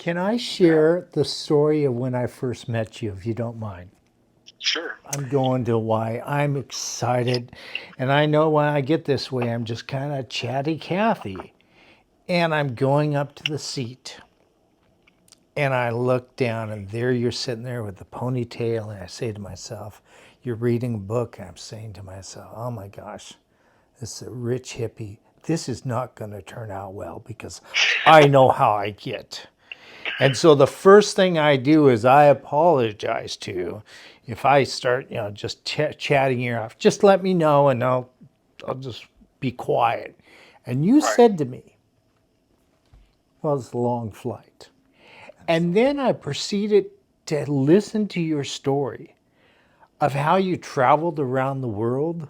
Can I Yeah, share the story of when I first met you, if you don't mind? sure. I'm going to why I'm excited. And I know when I get this way, I'm just kind of chatty Cathy. And I'm going up to the seat. And I look down, and there you're sitting there with the ponytail. And I say to myself, you're reading a book. And I'm saying to myself, oh my gosh, this is a rich hippie. This is not going to turn out well because I know how I get. And so the first thing I do is I apologize to you if I start, just chatting you off. Just let me know, and I'll just be quiet. And you Right. said to me, "Well, it's a long flight." And then I proceeded to listen to your story of how you traveled around the world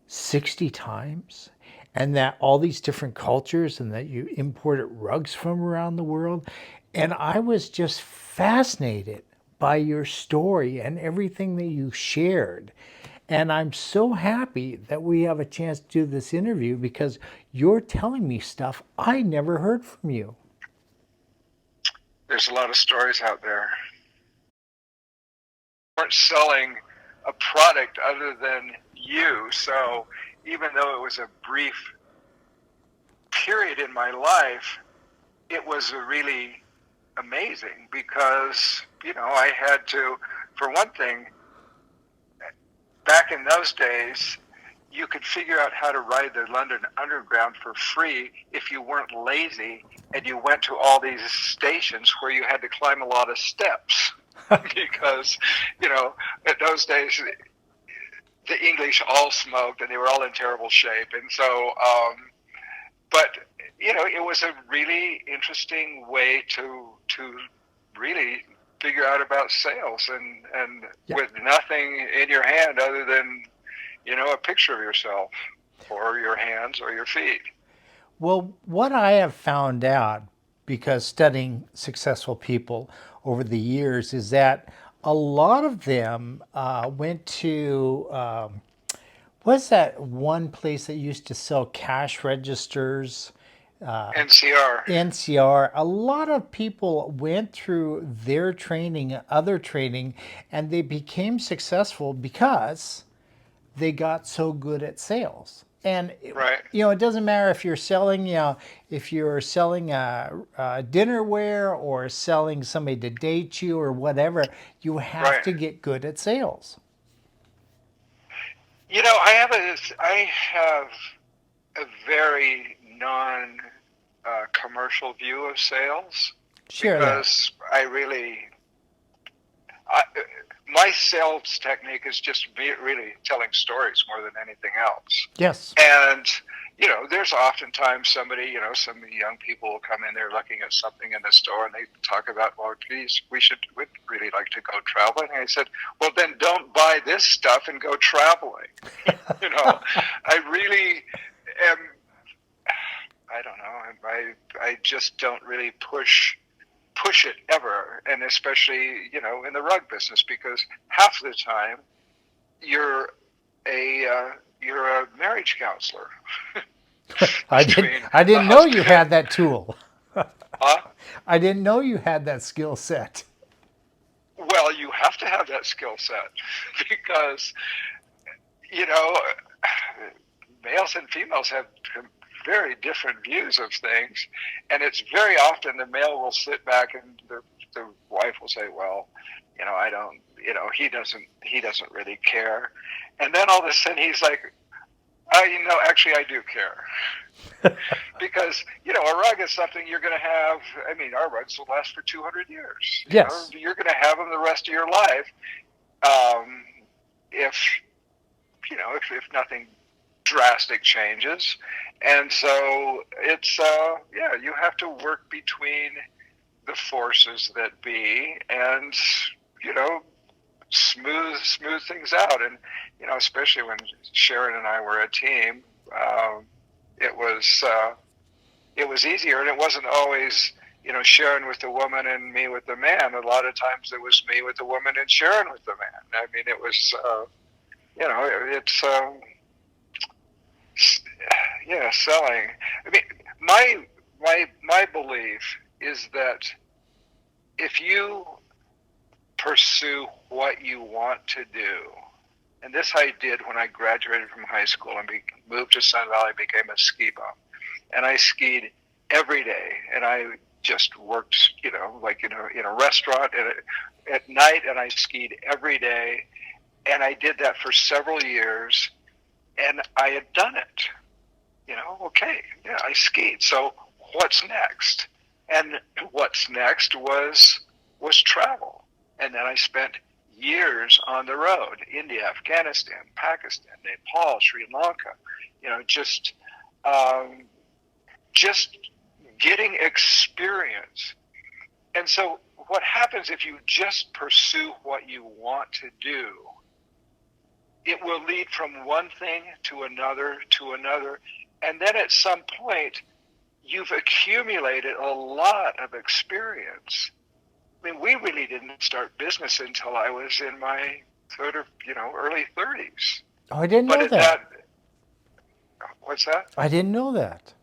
60 times and that all these different cultures and that you imported rugs from around the world. And I was just fascinated by your story and everything that you shared. And I'm so happy that we have a chance to do this interview because you're telling me stuff I never heard from you. There's a lot of stories out there. Weren't selling a product other than you. So even though it was a brief period in my life, it was really amazing because, I had to, for one thing, back in those days, you could figure out how to ride the London Underground for free if you weren't lazy and you went to all these stations where you had to climb a lot of steps. Because, in those days, the English all smoked and they were all in terrible shape. And so, but, it was a really interesting way to really figure out about sales and Yeah. with nothing in your hand other than a picture of yourself or your hands or your feet. Well, what I have found out because studying successful people over the years is that a lot of them went to what's that one place that used to sell cash registers? NCR. NCR. A lot of people went through their training, other training, and they became successful because they got so good at sales. And Right, it doesn't matter if you're selling, if you're selling dinnerware or selling somebody to date you or whatever, you have right. to get good at sales. I have a very non commercial view of sales Share that. because I, my sales technique is just really telling stories more than anything else. Yes. And, there's oftentimes somebody, some young people will come in there looking at something in the store and they talk about, well, geez, we'd really like to go traveling. And I said, well, then don't buy this stuff and go traveling. you know, I really am, I don't know, I just don't really push it ever. And especially, in the rug business, because half the time you're you're a marriage counselor I didn't between I a didn't know you husband. had that tool. Huh? I didn't know you had that skill set. Well, you have to have that skill set because you know males and females have very different views of things, and it's very often the male will sit back and the wife will say, "Well, I don't, he doesn't really care," and then all of a sudden he's like, actually, I do care. Because a rug is something you're going to have. I mean, our rugs will last for 200 years. Yes. You're going to have them the rest of your life. Um, if if nothing drastic changes, and so it's you have to work between the forces that be, and you know, smooth things out, and especially when Sharon and I were a team. It was it was easier, and it wasn't always Sharon with the woman and me with the man. A lot of times it was me with the woman and Sharon with the man. I mean, it was it's yeah, selling. I mean, my belief is that if you pursue what you want to do, and this I did when I graduated from high school and moved to Sun Valley, became a ski bum, and I skied every day, and I just worked, like in a restaurant at night, and I skied every day, and I did that for several years, and I had done it. Okay, yeah, I skied. So what's next? And what's next was travel. And then I spent years on the road: India, Afghanistan, Pakistan, Nepal, Sri Lanka. You know, um, just getting experience. And so what happens if you just pursue what you want to do? It will lead from one thing to another to another. And then at some point, you've accumulated a lot of experience. I mean, we really didn't start business until I was in my sort of, early 30s. Oh, I didn't But know at that. that, what's that? I didn't know that.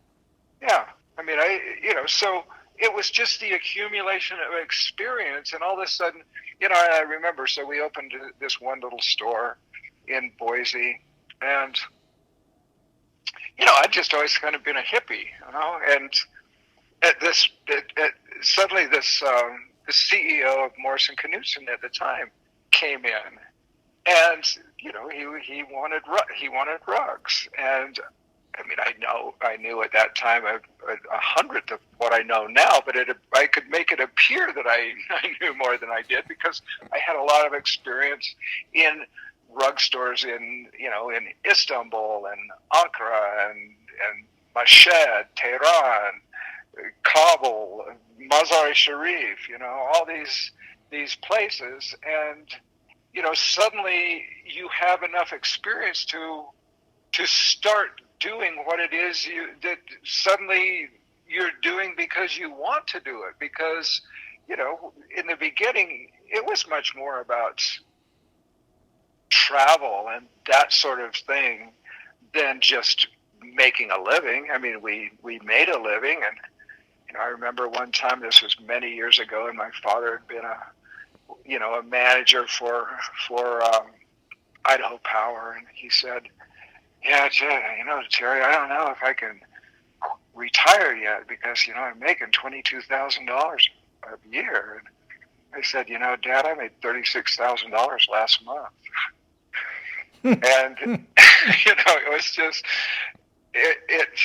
Yeah. I mean, so it was just the accumulation of experience. And all of a sudden, I remember, so we opened this one little store in Boise. And, I'd just always kind of been a hippie, and suddenly the CEO of Morrison Knudsen at the time came in, and he wanted rugs, and I mean I knew at that time a hundredth of what I know now, but I could make it appear that I knew more than I did, because I had a lot of experience in rug stores in Istanbul and Ankara and Mashhad, Tehran, Kabul, Mazar-e-Sharif, all these places, and suddenly you have enough experience to start doing what it is that suddenly you're doing because you want to do it. Because in the beginning it was much more about travel and that sort of thing than just making a living. I mean, we made a living, and I remember one time, this was many years ago, and my father had been a manager for Idaho Power, and he said, "Yeah, Terry, I don't know if I can retire yet, because I'm making $22,000 a year." And I said, "Dad, I made $36,000 last month." And it was just it.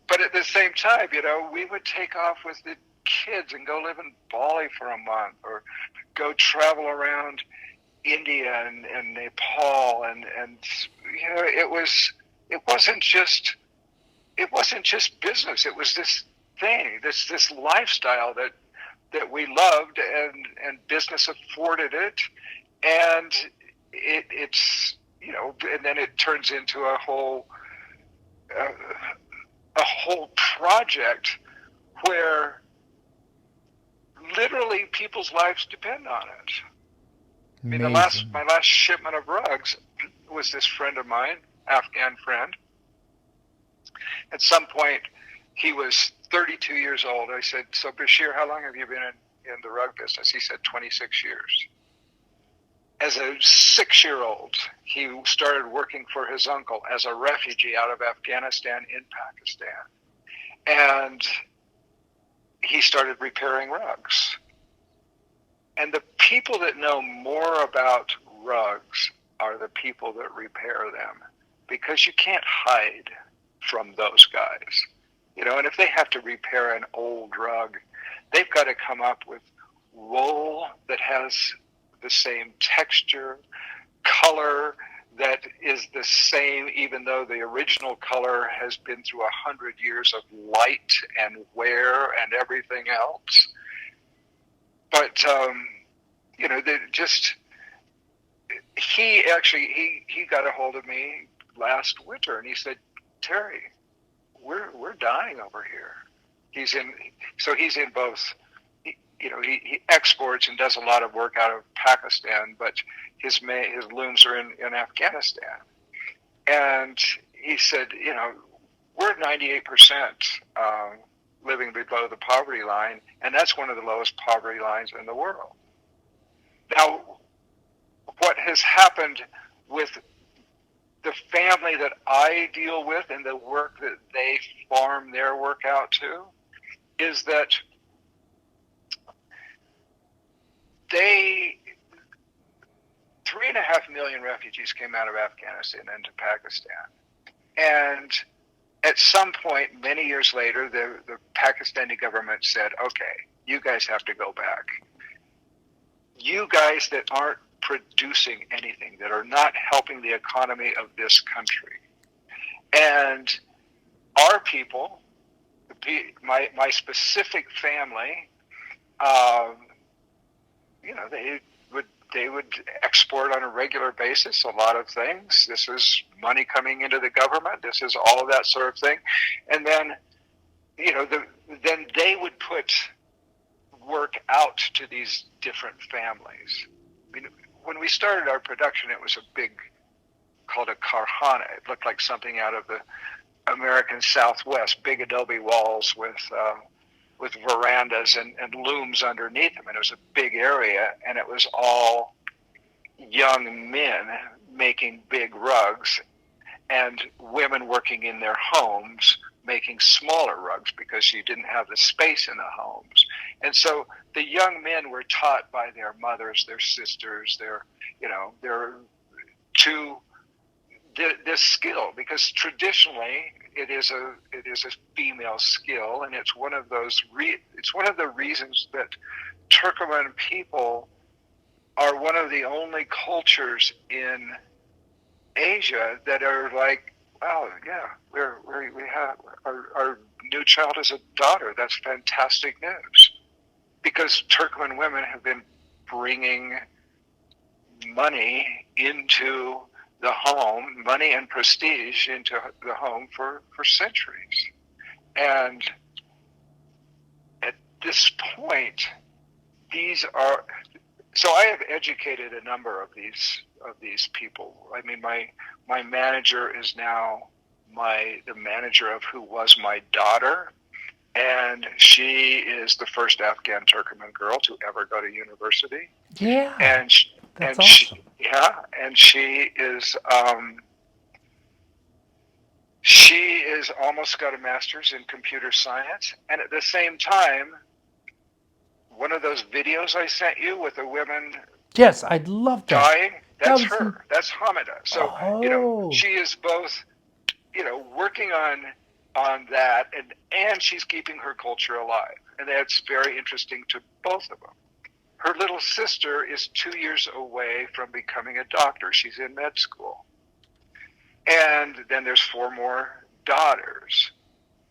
But at the same time, we would take off with the kids and go live in Bali for a month, or go travel around India and Nepal, and it wasn't just business. It was this thing, this lifestyle that we loved, and business afforded it, and it's and then it turns into a whole project where literally people's lives depend on it. I mean, Amazing. my last shipment of rugs was this friend of mine, Afghan friend. At some point, he was 32 years old. I said, "So Bashir, how long have you been in the rug business?" He said, 26 years. As a 6-year-old, he started working for his uncle as a refugee out of Afghanistan in Pakistan. And he started repairing rugs. And the people that know more about rugs are the people that repair them, because you can't hide from those guys. And if they have to repair an old rug, they've got to come up with wool that has the same texture, color that is the same, even though the original color has been through 100 years of light and wear and everything else. But he got a hold of me last winter, and he said, "Terry, we're dying over here." He's in both. He exports and does a lot of work out of Pakistan, but his looms are in Afghanistan. And he said, "We're 98% living below the poverty line, and that's one of the lowest poverty lines in the world. Now, what has happened with the family that I deal with and the work that they farm their work out to is that they 3.5 million refugees came out of Afghanistan into Pakistan. And at some point, many years later, the Pakistani government said, okay, you guys have to go back. You guys that aren't producing anything, that are not helping the economy of this country. And our people, my specific family, they would export on a regular basis a lot of things. This is money coming into the government. This is all of that sort of thing. And then, then they would put work out to these different families. I mean, when we started our production, it was a big, called a karhana. It looked like something out of the American Southwest, big adobe walls with verandas and looms underneath them. And it was a big area, and it was all young men making big rugs and women working in their homes making smaller rugs because you didn't have the space in the homes. And so the young men were taught by their mothers, their sisters, their this skill, because traditionally it is a female skill, and it's one of the reasons that Turkoman people are one of the only cultures in Asia that are like, wow, yeah, we have our new child is a daughter. That's fantastic news, because Turkmen women have been bringing money into the home, money and prestige into the home for centuries. And at this point, so I have educated a number of these people. I mean, my manager is now the manager of who was my daughter, and she is the first Afghan Turkoman girl to ever go to university. Yeah, And that's awesome. She is almost got a master's in computer science. And at the same time, one of those videos I sent you with the women Yes, I'd love that. dying, That that's was her. That's Hamida. So, oh, she is both, working on that, and she's keeping her culture alive. And that's very interesting to both of them. Her little sister is 2 years away from becoming a doctor. She's in med school. And then there's 4 more daughters.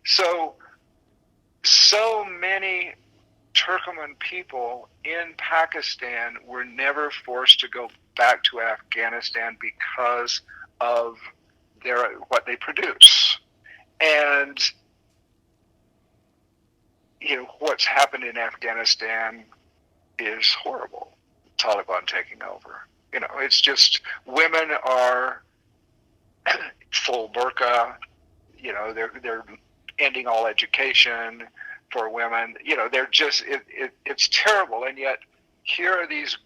So many Turkoman people in Pakistan were never forced to go back to Afghanistan because of what they produce. And what's happened in Afghanistan is horrible. Taliban taking over. It's just, women are full burqa. They're ending all education for women. They're just, it's terrible. And yet here are these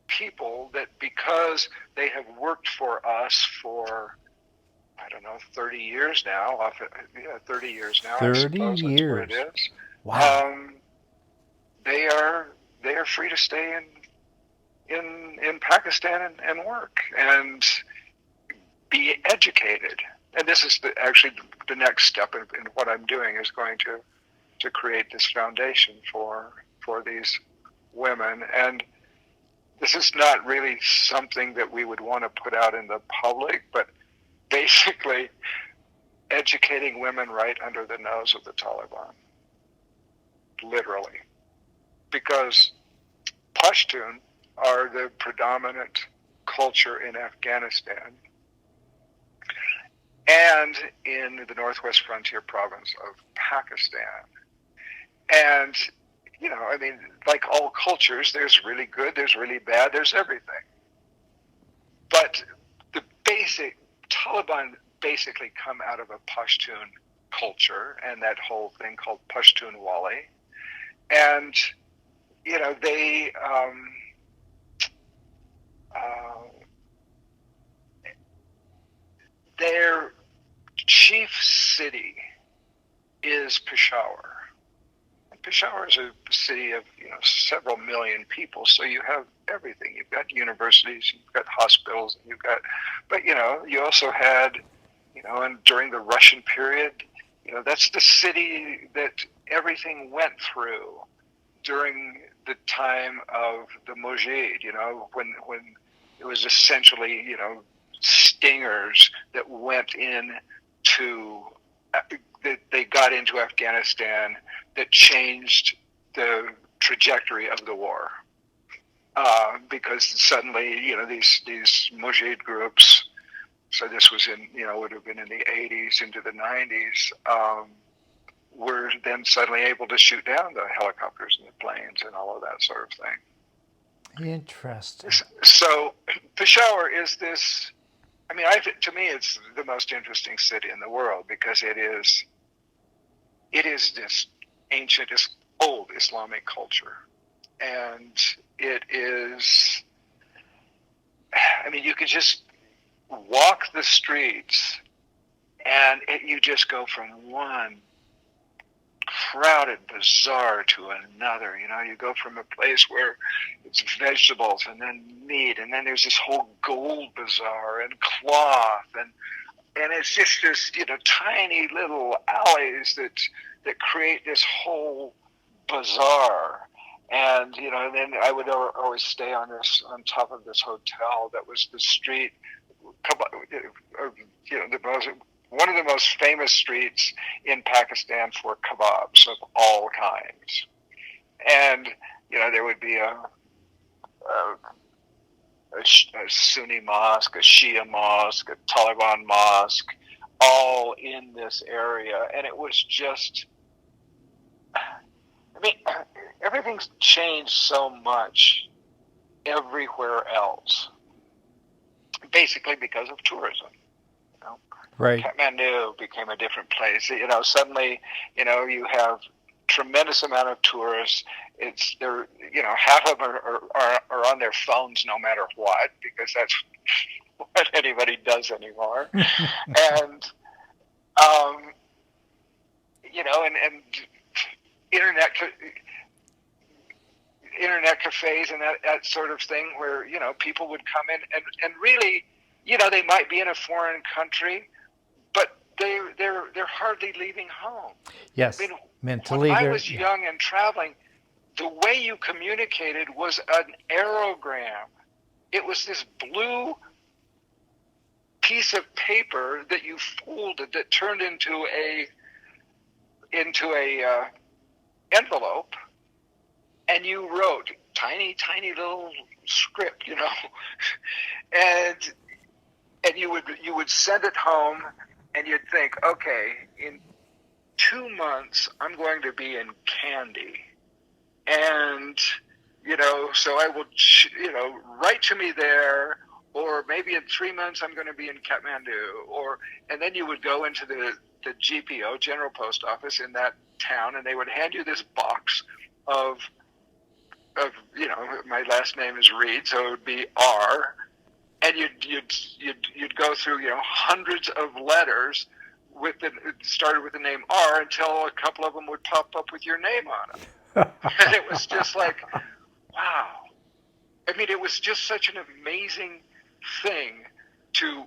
people that, because they have worked for us for, I don't know, 30 years now, 30 years now, I 30 suppose that's what it years. is. Wow. They are free to stay in Pakistan and work and be educated. And this is actually the next step in what I'm doing, is going to create this foundation for these women. And this is not really something that we would want to put out in the public, but basically educating women right under the nose of the Taliban, literally. Because Pashtun are the predominant culture in Afghanistan and in the northwest frontier province of Pakistan. And, I mean, like all cultures, there's really good, there's really bad, there's everything. But the Taliban basically come out of a Pashtun culture and that whole thing called Pashtunwali. And, they, uh, their chief city is Peshawar. And Peshawar is a city of, several million people. So you have everything. You've got universities, you've got hospitals, but, you also had, and during the Russian period, that's the city that everything went through during the time of the Mujahid, when it was essentially, stingers that went in to, they got into Afghanistan that changed the trajectory of the war. Because suddenly, these Mujahid groups, so this was would have been in the 80s into the 90s, were then suddenly able to shoot down the helicopters and the planes and all of that sort of thing. Interesting. So Peshawar is this, to me, it's the most interesting city in the world because it is this ancient, this old Islamic culture. And it is, you could just walk the streets and you just go from one crowded bazaar to another. You go from a place where it's vegetables and then meat, and then there's this whole gold bazaar and cloth, and it's just this tiny little alleys that create this whole bazaar. And then I would always stay on top of this hotel that was the street, one of the most famous streets in Pakistan for kebabs of all kinds. And there would be a Sunni mosque, a Shia mosque, a Taliban mosque, all in this area. And it was just, everything's changed so much everywhere else, basically because of tourism. Right. Kathmandu became a different place. Suddenly, you have tremendous amount of tourists. It's they're half of them are on their phones no matter what, because that's what anybody does anymore. And and internet cafes and that sort of thing, where people would come in and really, they might be in a foreign country, but they're hardly leaving home. Yes. Mentally, when I was young and traveling, the way you communicated was an aerogram. It was this blue piece of paper that you folded that turned into a envelope, and you wrote tiny little script, and you would send it home, and you'd think, okay, in 2 months I'm going to be in Kandy, and so I will write to me there, or maybe in 3 months I'm going to be in Kathmandu, and then you would go into the GPO, General Post Office, in that town, and they would hand you this box of my last name is Reid, so it would be R, and you'd go through hundreds of letters started with the name R, until a couple of them would pop up with your name on them. And it was just like, wow. It was just such an amazing thing to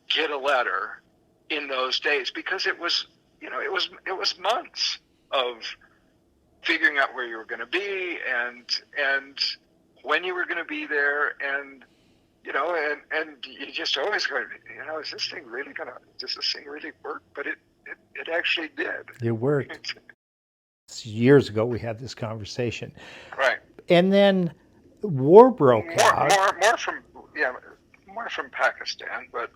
get a letter in those days, because it was it was months of figuring out where you were going to be and when you were going to be there, and you just always go, is this thing really work? But it actually did. It worked. Years ago we had this conversation. Right. And then war broke out. More from Pakistan, but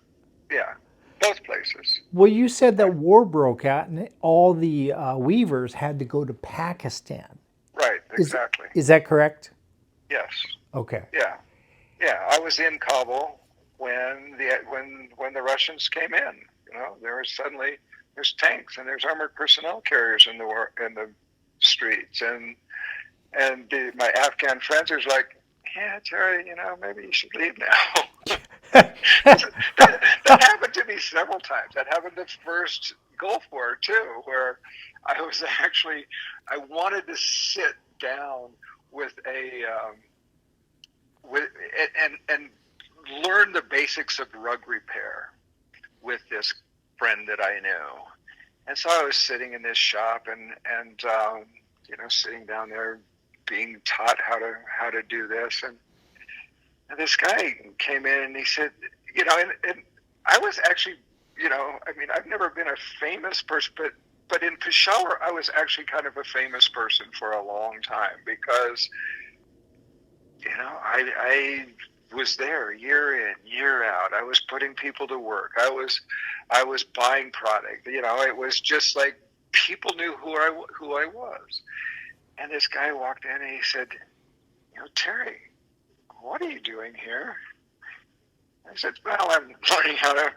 yeah, both places. Well, you said that war broke out and all the weavers had to go to Pakistan. Right, exactly. Is that correct? Yes. Okay. Yeah. I was in Kabul when the Russians came in. There there's tanks and there's armored personnel carriers in the streets, and my Afghan friends are like, yeah, Terry, maybe you should leave now. That happened to me several times. That happened the first Gulf War too, where I wanted to sit down with a with and learn the basics of rug repair with this friend that I knew. And so I was sitting in this shop and sitting down there being taught how to do this, and this guy came in and he said, and I was actually, I've never been a famous person, but in Peshawar, I was actually kind of a famous person for a long time because, I was there year in, year out. I was putting people to work. I was buying product. It was just like people knew who I was. And this guy walked in and he said, Terry, what are you doing here? I said, well, I'm learning how to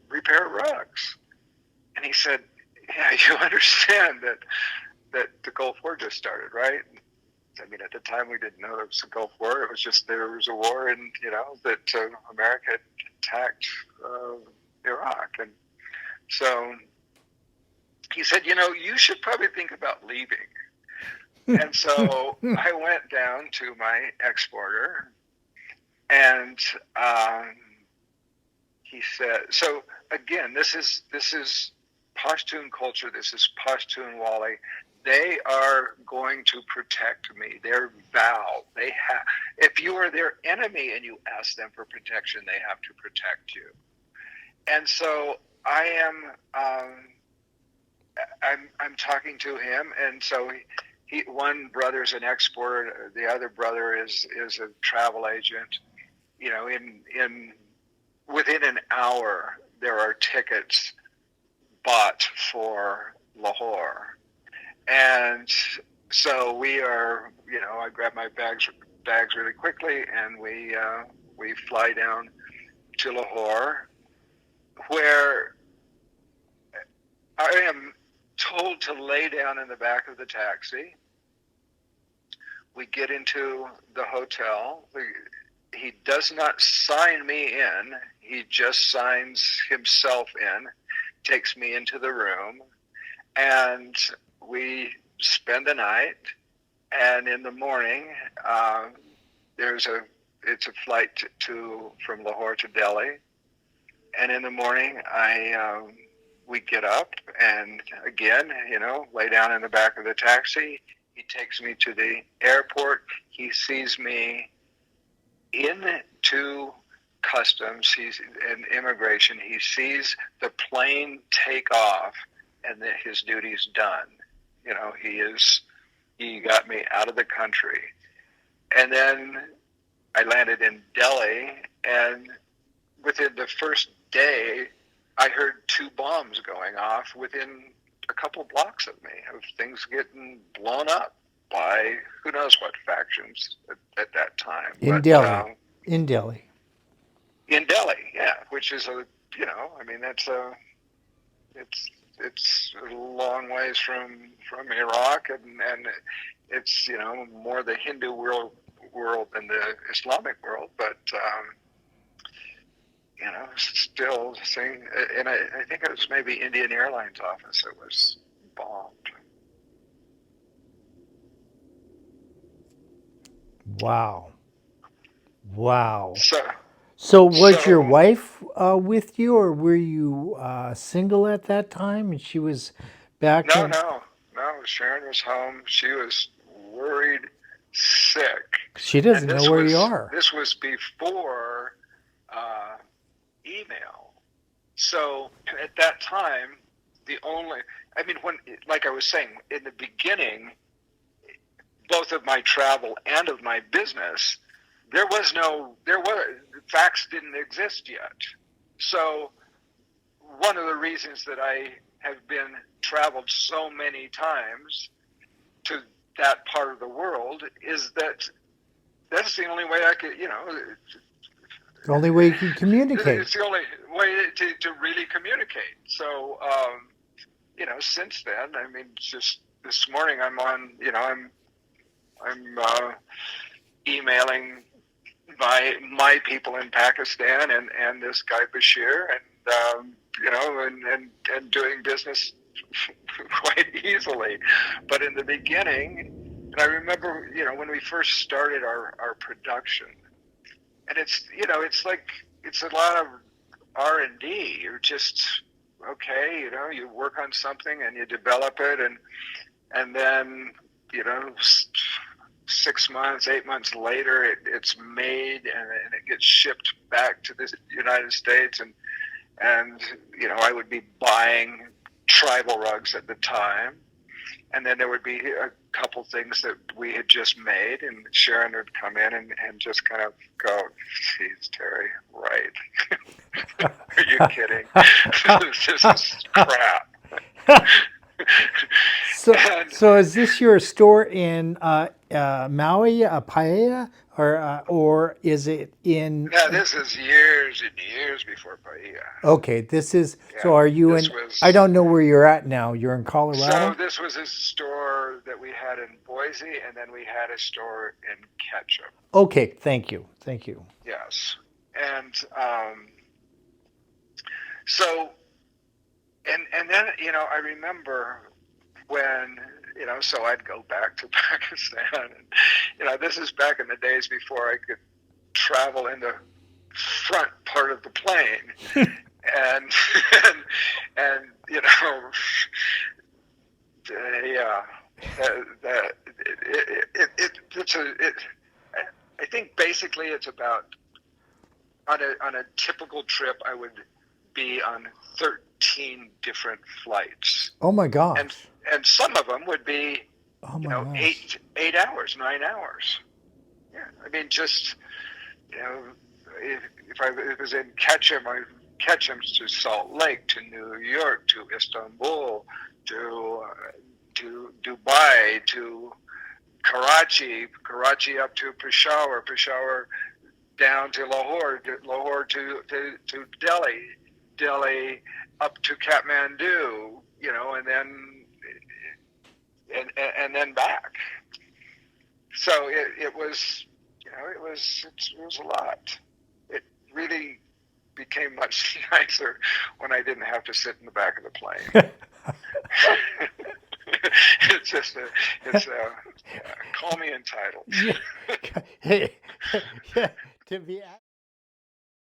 repair rugs. And he said, yeah, you understand that the Gulf War just started, right? I mean, at the time we didn't know there was a Gulf War. It was just there was a war, and that America attacked Iraq, and so he said, you should probably think about leaving. And so I went down to my exporter, and he said, so again, this is Pashtun culture. This is Pashtun Wali. They are going to protect me. Their vow. If you are their enemy and you ask them for protection, they have to protect you. And so I'm talking to him, and so one brother's an exporter, the other brother is a travel agent. Within an hour, there are tickets bought for Lahore. And so we are, I grab my bags really quickly, and we fly down to Lahore, where I am told to lay down in the back of the taxi. We get into the hotel. He does not sign me in. He just signs himself in, takes me into the room, and we spend the night. And in the morning, it's a flight from Lahore to Delhi. And in the morning, we get up and again, lay down in the back of the taxi. He takes me to the airport. He sees me into customs. He's in immigration. He sees the plane take off, and that his duty's done. He got me out of the country. And then I landed in Delhi, and within the first day, I heard 2 bombs going off within a couple blocks of me, of things getting blown up by who knows what factions at that time. In Delhi. In Delhi. In Delhi, yeah, which is it's a long ways from Iraq, and it's more the Hindu world than the Islamic world, but still saying, and I think it was maybe Indian Airlines office that was bombed. Wow. Wow. So So was your wife with you, or were you single at that time? And she was back in. no. Sharon was home. She was worried, sick. She And doesn't know where you are. This was before email. So at that time, like I was saying, in the beginning, both of my travel and of my business, facts didn't exist yet. So one of the reasons that I have traveled so many times to that part of the world is that that's the only way I could, The only way you can communicate. it's the only way to really communicate. So since then, I mean, just this morning I'm on, I'm emailing my people in Pakistan and this guy Bashir, and doing business quite easily. But in the beginning, and I remember, when we first started our production, and it's like, it's a lot of R&D. You're just, okay, you work on something and you develop it, and then, 6 months, 8 months later, it's made, and it gets shipped back to the United States, and I would be buying tribal rugs at the time, and then there would be a couple things that we had just made, and Sharon would come in and just kind of go, "Geez, Terry, right? Are you kidding? This is crap." So is this your store in Maui, Paia, or is it in? Yeah, this is years and years before Bahia. Okay, this is. Yeah, So are you in? I don't know where you're at now. You're in So Colorado. this was a store that we had in Boise, and then we had a store in Ketchum. Okay, thank you, thank you. Yes, and so and then I remember when so I'd go back to Pakistan, and this is back in the days before I could travel in the front part of the plane, and and yeah, I think basically it's about, on a typical trip, I would be on 13 different flights. Oh my gosh. And some of them would be, Oh my gosh. 8 hours, 9 hours. Yeah, I mean, just if I was in Ketchum, to Salt Lake, to New York, to Istanbul, to Dubai, to Karachi up to Peshawar down to Lahore, to Delhi up to Kathmandu, and then back. So it was a lot. It really became much nicer when I didn't have to sit in the back of the plane. Call me entitled. Hey, to be